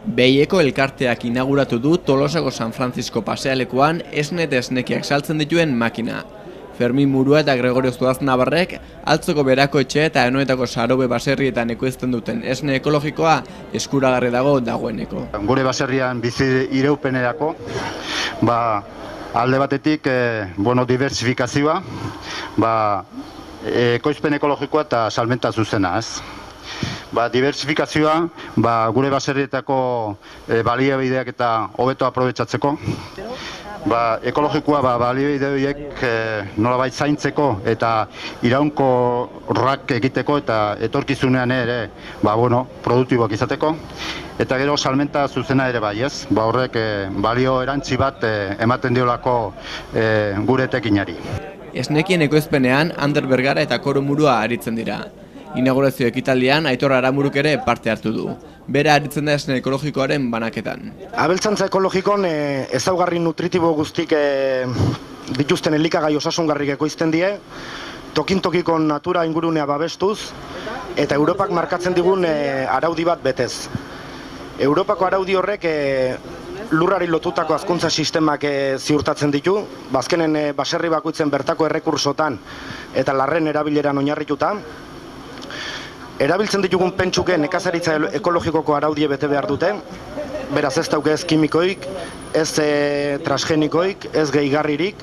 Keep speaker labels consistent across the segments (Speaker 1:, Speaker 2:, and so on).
Speaker 1: Behieko elkarteak inauguratu du Tolosako San Francisco pasealekuan esne eta esnekiak saltzen dituen makina. Fermin Murua eta Gregorio Zuaznabarrek Altzoko Berako etxe eta Anoetako Sarobe baserrietan ekoizten duten esne ekologikoa eskuragarri dagoeneko.
Speaker 2: Gure baserrian bizi iraupenerako, alde batetik diversifikazioa, ekoizpen ekologikoa eta salmenta zuzena, ez? Diversifikazioa gure baserrietako baliabideak eta hobeto aprobetxatzeko. Ekologikoa baliabide horiek nolabait zaintzeko eta iraunkorrak egiteko eta etorkizunean ere produktiboak izateko. Eta gero salmenta zuzena ere bai, ez? Horrek balio erantzi bat ematen diolako gure etekinari.
Speaker 1: Esnekien ekoizpenean Ander Bergara eta Koro Murua aritzen dira. Inaugurazio ekitaldian Aitor Aramuruk ere parte hartu du. Bera aritzen da esne ekologikoaren banaketan.
Speaker 3: Abeltzantza ekologikon ezaugarri nutritibo guztik dituzten elikagai osasungarrik ekoizten die, tokiko natura ingurunea babestuz, eta Europak markatzen digun araudi bat betez. Europako araudi horrek lurrari lotutako hazkuntza sistemak ziurtatzen ditu, bazkenen baserri bakoitzen bertako errekursotan eta larren erabileran oinarrituta. Erabiltzen ditugun pentsuke nekazaritza ekologikoko araudie bete behar dute, beraz ez dauke ez kimikoik, ez transgenikoik, ez gehigarririk,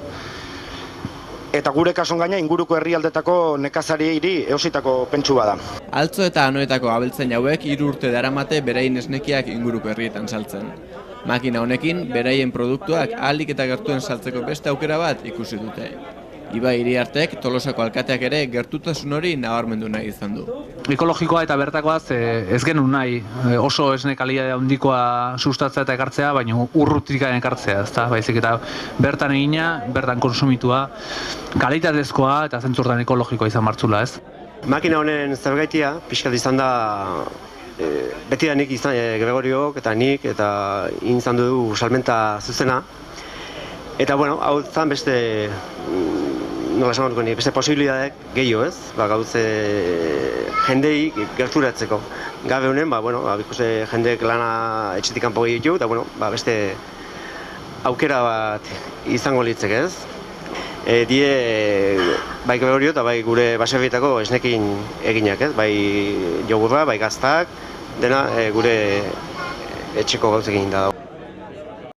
Speaker 3: eta gure kason gaina inguruko herrialdetako nekazariei eositako pentsu bada.
Speaker 1: Altzo eta Anoetako abeltzain hauek 3 urte daramate beraien esnekiak inguruko herrietan saltzen. Makina honekin, beraien produktuak ahalik eta gertuen saltzeko beste aukera bat ikusi dute. Ibai Iriartek Tolosako alkateak ere gertutasun hori nabarmendu nahi izan du.
Speaker 4: Ekologikoa eta bertakoaz ez genuen nahi oso esne kalitatea handikoa sustatzea eta ekartzea, baina urrutikan ekartzea, ezta? Baizik eta bertan egina, bertan konsumitua, kalitatezkoa eta zentzurtan ekologikoa izan martzula, ez?
Speaker 5: Makina honen zergaitia pixkat izan da beti da nik izan Gregoriok eta nik eta izan dugu salmenta zuzena. Eta hau zan beste beste posibilidadeak gehiago, ez? Gauze jendei gerturatzeko. Gabe honen, bikuze jendeek lana etxetik kanpo gehiago, eta beste aukera bat izango litzek, ez? Bai Gregorio eta bai gure baserrietako esnekin eginak, ez? Bai jogurra, bai gaztak, dena gure etxeko gauzekin da.